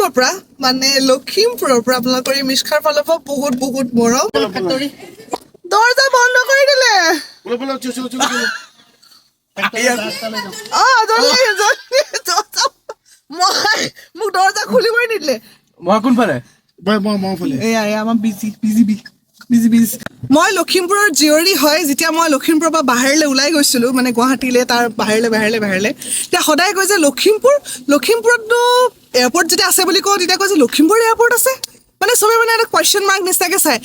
লখিমপুৰৰ পৰা মানে লখিমপুৰৰ পৰা আপোনালোকৰ এই মিছখাৰ ফালৰ পৰা বহুত বহুত মৰম দৰ্জা বন্ধ কৰি দিলে মোক দৰ্জা খুলিবই নিদিলে মই কোনফালে আমাৰ মই লখিমপুৰৰ জীয়ৰী হয় যেতিয়া মই লখিমপুৰৰ পৰা বাহিৰলৈ ওলাই গৈছিলো মানে গুৱাহাটীলৈ তাৰ বাহিৰলৈ তেতিয়া সদায় কৈ যে লখিমপুৰততো এয়াৰপৰ্ট যেতিয়া আছে বুলি কওঁ তেতিয়া কৈ যে লখিমপুৰ এয়াৰপৰ্ট আছে মানে চবে মানে এটা কুৱেশ্যন মাৰ্ক নিচিনাকে চাই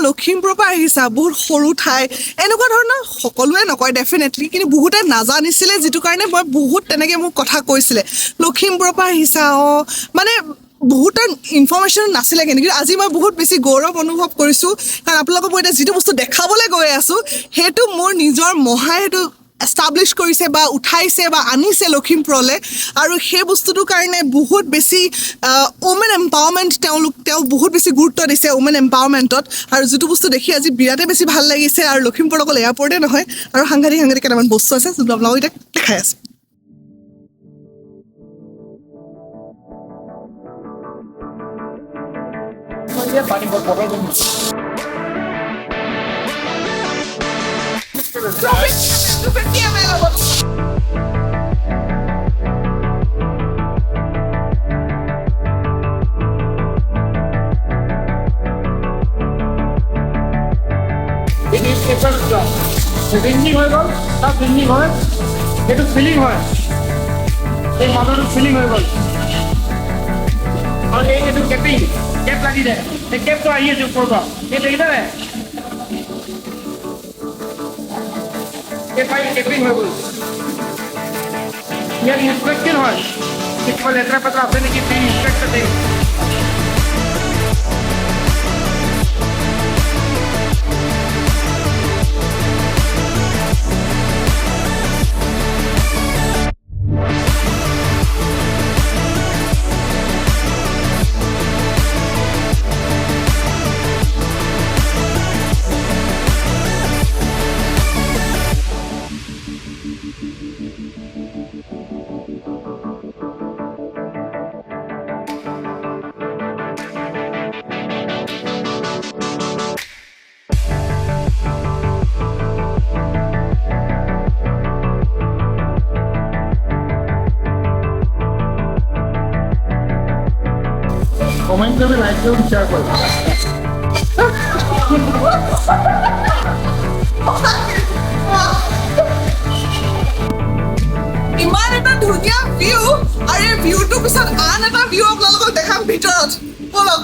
লখিমপুৰৰ পৰা আহিছা বহুত সৰু ঠাই এনেকুৱা ধৰণৰ সকলোৱে নকয় ডেফিনেটলি কিন্তু বহুতে নাজানিছিলে যিটো কাৰণে মই বহুত তেনেকে মোক কথা কৈছিলে লখিমপুৰৰ পৰা আহিছা মানে বহুত ইনফৰমেশ্যন নাছিলে কিন্তু আজি মই বহুত বেছি গৌৰৱ অনুভৱ কৰিছোঁ কাৰণ আপোনালোকক মই এতিয়া যিটো বস্তু দেখাবলৈ গৈ আছোঁ সেইটো মোৰ নিজৰ মহাই সেইটো এষ্টাব্লিছ কৰিছে বা উঠাইছে বা আনিছে লখিমপুৰলৈ আৰু সেই বস্তুটোৰ কাৰণে বহুত বেছি ওমেন এম্পাৱাৰমেণ্ট তেওঁ বহুত বেছি গুৰুত্ব দিছে ওমেন এম্পাৱাৰমেণ্টত আৰু যিটো বস্তু দেখি আজি বিৰাটেই বেছি ভাল লাগিছে আৰু লখিমপুৰ অকল এয়াৰপৰ্টে নহয় আৰু সাংঘাতিক কেইটামান বস্তু আছে যোনটো আপোনালোকক এতিয়া দেখাই আছে পানী বটল ফিলিং হৈ গ'ল তাত ফিলিং হয় সেইটো ফিলিং হয় এই মটৰটো ফিলিং হৈ গ'ল আৰু এইটো কেপিং কেপ লাগি যায় এই কেপটো আহি আছে ওপৰৰ পৰা এই দেখিছেনে কেপিং হৈ গ'ল ইয়াত ইনস্পেকশ্যন হয় কিবা লেতেৰা পেতেৰা আছে নেকি ইনস্পেক্টৰ দিয়ে কমেন্ট কৰবে লাইক কৰবে শেয়াৰ কৰবে ইমান এটা ধুনীয়া ভিউ আৰু এই ভিউটোৰ পিছত আন এটা ভিউ আপোনালোকক দেখাম ভিতৰত বলক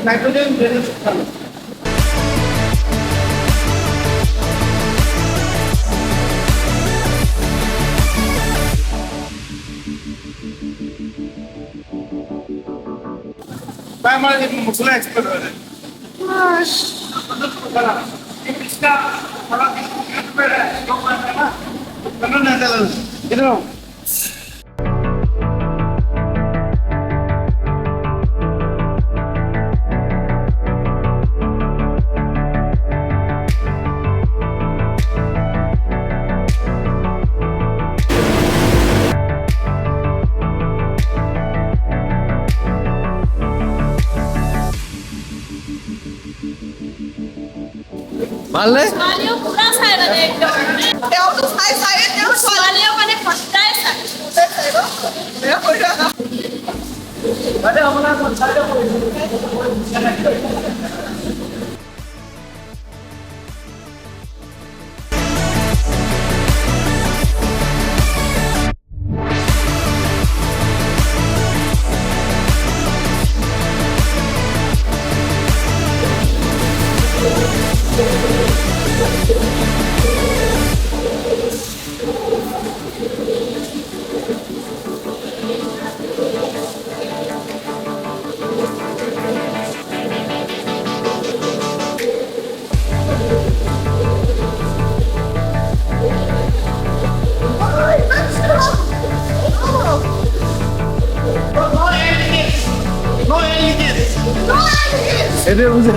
নাইট্ৰোজেন আমাৰ মশলা এক্সপাৰ্ট হয়ে যায় ভালনে ছোৱালীও পুৰা চাই মানে একদম তেওঁতো চাই তেওঁ ছোৱালীও মানে সদায় চাই এইটোৱে বুজে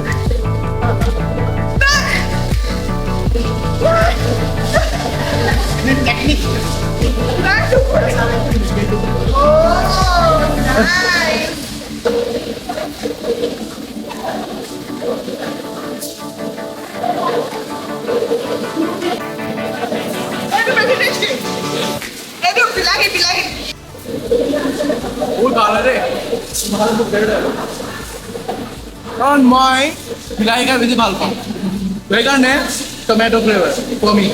বহুত ভাল হয় দেই ভাল মোক কাৰণ মই বিলাহী খাই বেছি ভাল পাওঁ সেইকাৰণে tomato flavour for me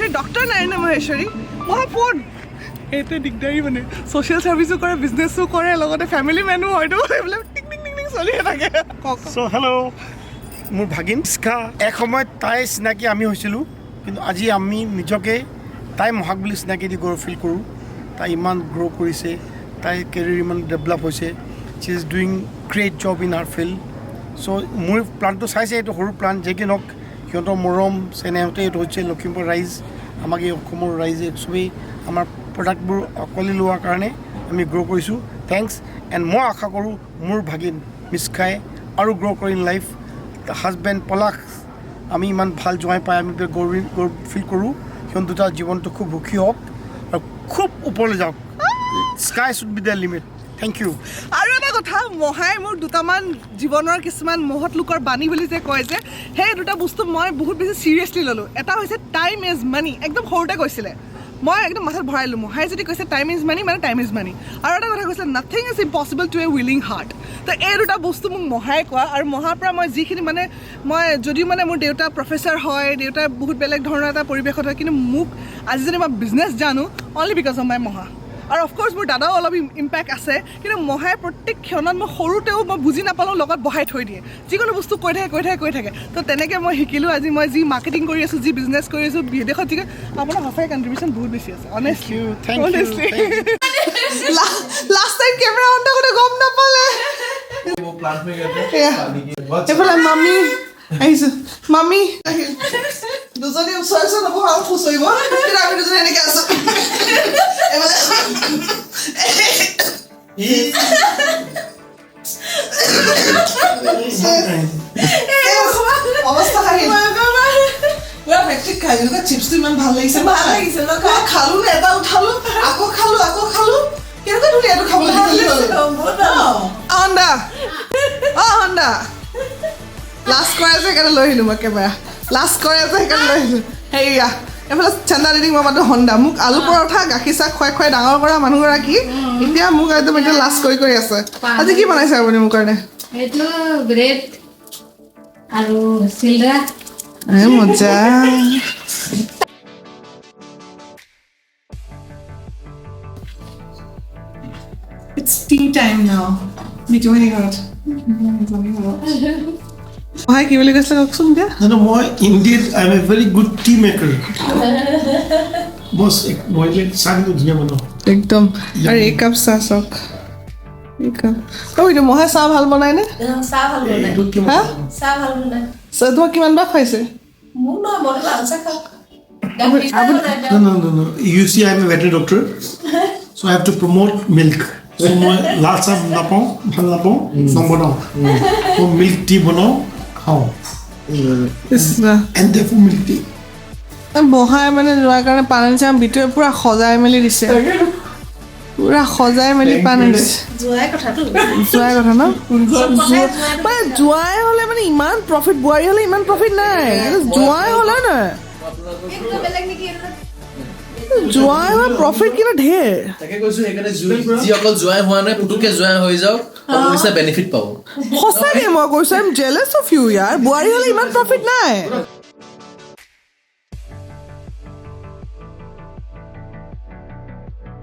doctor Narayan Maheshwari মহাপূৰ্ণ এইটোৱে দিগদাৰী মানে ছ'চিয়েল ছাৰ্ভিচো কৰে বিজনেছো কৰে লগতে ফেমিলি মেনো হয়তো এইবিলাক টিং টিং টিং টিং চলিয়ে থাকে চ' হেল্ল' মোৰ ভাগিন মিষ্কা এসময়ত তাই চিনাকি আমি হৈছিলোঁ কিন্তু আজি আমি নিজকে তাই মহাক বুলি চিনাকি দি গৌৰৱ ফিল কৰোঁ তাই ইমান গ্ৰ' কৰিছে তাই কেৰিয়াৰ ইমান ডেভেলপ হৈছে she is doing great job in her field চ' মোৰ প্লানটো চাইছে এইটো সৰু প্লান যে কি নহওক সিহঁতৰ মৰম চেনেহতে এইটো হৈছে লখিমপুৰ ৰাইজ আমাক এই অসমৰ ৰাইজে চবেই আমাৰ প্ৰডাক্টবোৰ আঁকোৱালি লোৱাৰ কাৰণে আমি গ্ৰ' কৰিছোঁ থেংকছ এণ্ড মই আশা কৰোঁ মোৰ ভাগিন মিষ্কাই আৰু গ্ৰ' কৰি ইন লাইফ হাজবেণ্ড পলাশ আমি ইমান ভাল জোঁৱাই পাই আমি গৌৰৱ ফিল কৰোঁ সিহঁত দুটা জীৱনটো খুব সুখী হওক আৰু খুব ওপৰলৈ যাওক sky should be the limit thank you আৰু এটা কথা মহাই মোৰ দুটামান জীৱনৰ কিছুমান মহৎ লোকৰ বাণী বুলি যে কয় যে সেই দুটা বস্তু মই বহুত বেছি চিৰিয়াছলি ল'লোঁ এটা হৈছে টাইম ইজ মানি একদম সৰুতে কৈছিলে মই একদম মাথাত ভৰাই ল'লোঁ মহাই যদি কৈছে টাইম ইজ মানি মানে টাইম ইজ মানি আৰু এটা কথা কৈছিলে nothing is impossible to a willing heart তো এই দুটা বস্তু মোক মহাই কোৱা আৰু মহাৰ পৰা মই যিখিনি মানে মই যদিও মানে মোৰ দেউতা প্ৰফেচাৰ হয় দেউতা বহুত বেলেগ ধৰণৰ এটা পৰিৱেশত হয় কিন্তু মোক আজি যদি মই বিজনেছ জানো অনলি বিকজ অফ মাই মহা আৰু অফক'ৰ্ছ মোৰ দাদাও অলপ ইম্পেক্ট আছে কিন্তু মহাই প্ৰত্যেক ক্ষণত মই সৰুতেও মই বুজি নাপালেও লগত বহাই থৈ দিয়ে যিকোনো বস্তু কৈ থাকে তো তেনেকৈ মই শিকিলোঁ আজি মই যি মাৰ্কেটিং কৰি আছোঁ যি বিজনেছ কৰি আছোঁ বিদেশত যি আপোনাৰ সঁচাই কণ্ট্ৰিবিউশ্যন বহুত বেছি আছে honestly last time camera on থাকোঁতে গম নাপালে এইফালে মামী আহিছোঁ মামী আহিল দুজনী ওচৰ নব আৰু খুচৰিব কিন্তু আমি দুজনী এনেকৈ আছোঁ অৱস্থা পুৰা ভেক্টিক খাই যেনেকুৱা চিপছটো ইমান ভাল লাগিছে খালো নে এটা উঠালো আকৌ খালো কেনেকুৱা ধুনীয়া এইটো খাবলৈ হণ্ডা হণ্ডা লাষ্ট কৰে যে সেইকাৰণে লৈ আহিলোঁ মই কেমেৰা লাষ্ট কৰে যে সেইকাৰণে লৈ আহিলোঁ হেৰিয়া এইফালে চেণ্ডা দিদি মই মাতো হণ্ডা মোক আলু পৰঠা গাখীৰ চাহ খুৱাই ডাঙৰ কৰা মানুহগৰাকী এতিয়া মোক একদম এতিয়া লাষ্ট কৰি আছে আজি কি বনাইছে আপুনি মোৰ কাৰণে এইটো ব্ৰেড আৰু চিলৰা মজা It's tea time now. মিঠুমণি ঘৰত হয় কি বুলি কৈছিলে কওকচোন এতিয়া জানো মই ইণ্ডিয়াত I am a very good tea maker boss মই চাহ কিন্তু ধুনীয়া বনাওঁ একদম আৰু একাপ চাহ চাওক একাপ এইটো মহাই চাহ ভাল বনাই নে চাহ ভাল বনাই হা চাহ ভাল বনাই চাহ তোমাক কিমান বাৰ খুৱাইছে মোক ন মই লাল চাহ খাওঁ No. You see, I'm a veterinary doctor, so I have to promote milk. So मैं लाल साहब नापाऊँ, भल नापाऊँ, नंबरनाऊँ. वो milk tea बनाओ, खाओ. And therefore milk tea. বহাই মানে যোৱাৰ কাৰণে পানী চাম ভিতৰে পুৰা সজাই মেলি দিছে পুৰা সজাই মেলি পানী দিছে যোৱাই কথা ন মানে যোৱাই হ'লে মানে ইমান প্ৰফিট বোৱাৰী হ'লে ইমান প্ৰফিট নাই যোৱাই হ'লে নহয় জোৱাই হোৱা প্ৰফিট কিন্তু ঢেৰ তাকে কৈছো সেইকাৰণে যি অকল জোৱাই হোৱা নাই পুতুকে জোৱাই হৈ যাওক পইচা বেনিফিট পাব সঁচাকে মই কৈছো I am jealous of you ইয়াৰ বোৱাৰী হ'লে ইমান প্ৰফিট নাই